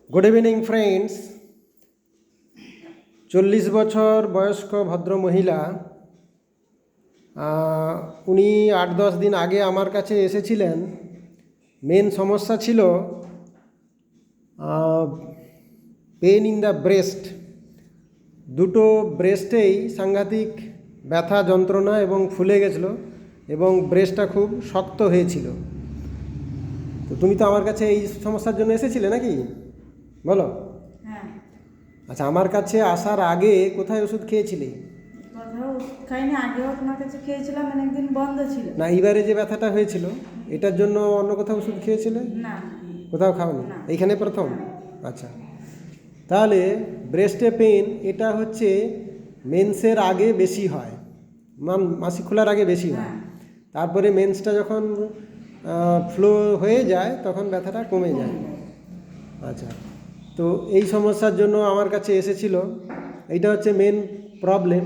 Good evening friends. 40 বছর বয়স্ক ভদ্র মহিলা, উনি 8-10 দিন আগে আমার কাছে এসেছিলেন। মেন সমস্যা ছিল পেন ইন দ্য ব্রেস্ট। দুটো ব্রেস্টেই সাংঘাতিক ব্যথা যন্ত্রণা এবং ফুলে গেছিলো এবং ব্রেস্টটা খুব শক্ত হয়েছিল। তো তুমি তো আমার কাছে এই সমস্যার জন্য এসেছিলে নাকি, বলো? হ্যাঁ। আচ্ছা, আমার কাছে আসার আগে কোথায় ওষুধ খেয়েছিলে? কোথাও খাইনি, আগেও আপনার কাছে খেয়েছিলাম, অনেকদিন বন্ধ ছিল। না, এইবারে যে ব্যথাটা হয়েছিল এটার জন্য অন্য কোথাও ওষুধ খেয়েছিলে? না, কোথাও খাওনি? না। এইখানে প্রথম? আচ্ছা, তাহলে ব্রেস্টে পেন এটা হচ্ছে মেন্সের আগে বেশি হয়, মাসিক খোলার আগে বেশি হয়। তারপরে মেন্সটা যখন ফ্লো হয়ে যায় তখন ব্যথাটা কমে যায়। আচ্ছা, তো এই সমস্যার জন্য আমার কাছে এসেছিল। এইটা হচ্ছে মেন প্রবলেম।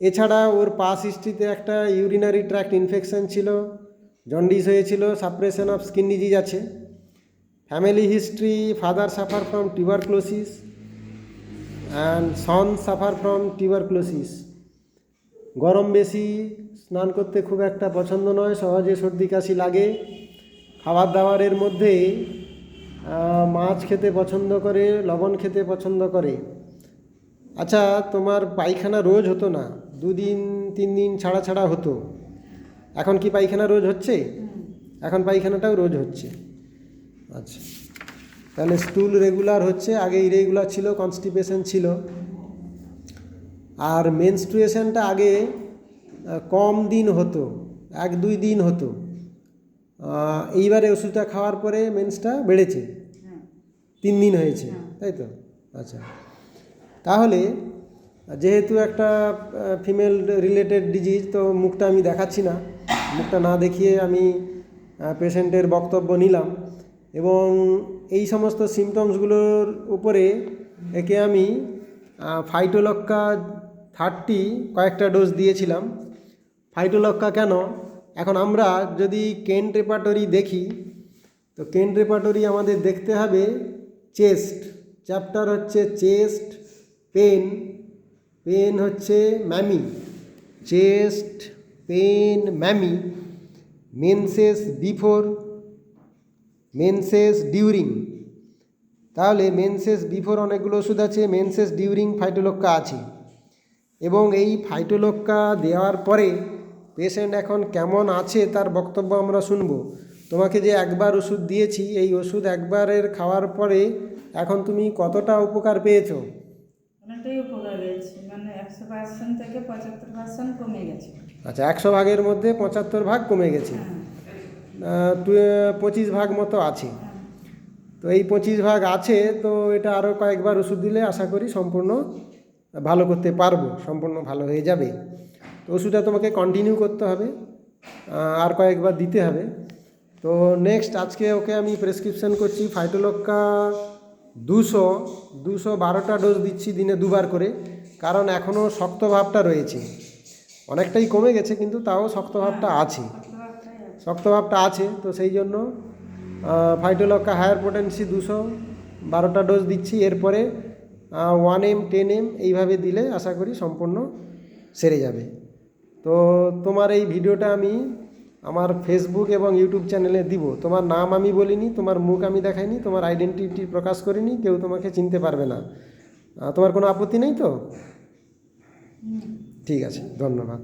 এছাড়া ওর পাস হিস্ট্রিতে একটা ইউরিনারি ট্র্যাক্ট ইনফেকশন ছিল, জন্ডিস হয়েছিল, সাপ্রেশন অফ স্কিন ডিজিজ আছে। Family history, father suffer from tuberculosis and Son suffer from tuberculosis. গরম বেশি, স্নান করতে খুব একটা পছন্দ নয়, সহজে সর্দি কাশি লাগে। খাবার দাবারের মধ্যে মাছ খেতে পছন্দ করে, লবণ খেতে পছন্দ করে। আচ্ছা, তোমার পায়খানা রোজ হতো না, 2 দিন 3 দিন ছাড়া ছাড়া হতো। এখন কি পায়খানা রোজ হচ্ছে? এখন পায়খানাটাও রোজ হচ্ছে। আচ্ছা, তাহলে স্টুল রেগুলার হচ্ছে, আগে ইরেগুলার ছিল, কনস্টিপেশন ছিল। আর মেনস্ট্রুয়েশনটা আগে কম দিন হতো, 1-2 দিন হতো। এইবারে ওষুধটা খাওয়ার পরে মেন্সটা বেড়েছে, 3 দিন হয়েছে, তাই তো? আচ্ছা, তাহলে যেহেতু একটা ফিমেল রিলেটেড ডিজিজ, তো মুখটা আমি দেখাচ্ছি না, মুখটা না দেখিয়ে আমি পেশেন্টের বক্তব্য নিলাম এবং এই সমস্ত সিমটমসগুলোর উপরে একে আমি ফাইটোলক্কা 30 কয়েকটা ডোজ দিয়েছিলাম। ফাইটোলক্কা কেন? এখন আমরা যদি কেন্ট রেপার্টরি দেখি, তো কেন্ট রেপার্টরি আমাদের দেখতে হবে চেস্ট, চ্যাপ্টার হচ্ছে চেস্ট পেন, পেন হচ্ছে Mamy, chest pain Mamy, menses before, menses during. তাহলে মেন্সেস বিফোর অনেকগুলো ওষুধ আছে, মেন্সেস ডিউরিং ফাইটোলক্কা আছে। এবং এই ফাইটোলক্কা দেওয়ার পরে পেশেন্ট এখন কেমন আছে তার বক্তব্য আমরা শুনব। তোমাকে যে একবার ওষুধ দিয়েছি, এই ওষুধ একবারের খাওয়ার পরে এখন তুমি কতটা উপকার পেয়েছো? অনেকটাই উপকার পেয়েছি, মানে 100% থেকে 75% কমে গেছে। আচ্ছা, 100 ভাগের মধ্যে 75 ভাগ কমে গেছে, 25 ভাগ মতো আছে। তো এই 25 ভাগ আছে, তো এটা আরও কয়েকবার ওষুধ দিলে আশা করি সম্পূর্ণ ভালো করতে পারবো, সম্পূর্ণ ভালো হয়ে যাবে। তো ওষুধটা তোমাকে কন্টিনিউ করতে হবে, আর কয়েকবার দিতে হবে। তো নেক্সট আজকে ওকে আমি প্রেসক্রিপশন করছি ফাইটোলক্কা 212টা ডোজ দিচ্ছি, দিনে 2 বার করে। কারণ এখনও শক্ত ভাবটা রয়েছে, অনেকটাই কমে গেছে কিন্তু তাও শক্ত ভাবটা আছে, শক্ত ভাবটা আছে। তো সেই জন্য ফাইটোলক্কা হায়ার পোটেন্সি 212টা ডোজ দিচ্ছি। এরপরে 1M 10M এইভাবে দিলে আশা করি সম্পূর্ণ সেরে যাবে। তো তোমার এই ভিডিওটা আমি আমার ফেসবুক এবং ইউটিউব চ্যানেলে দিব। তোমার নাম আমি বলিনি, তোমার মুখ আমি দেখাইনি, তোমার আইডেন্টিটি প্রকাশ করিনি, কেউ তোমাকে চিনতে পারবে না। তোমার কোনো আপত্তি নেই তো? ঠিক আছে, ধন্যবাদ।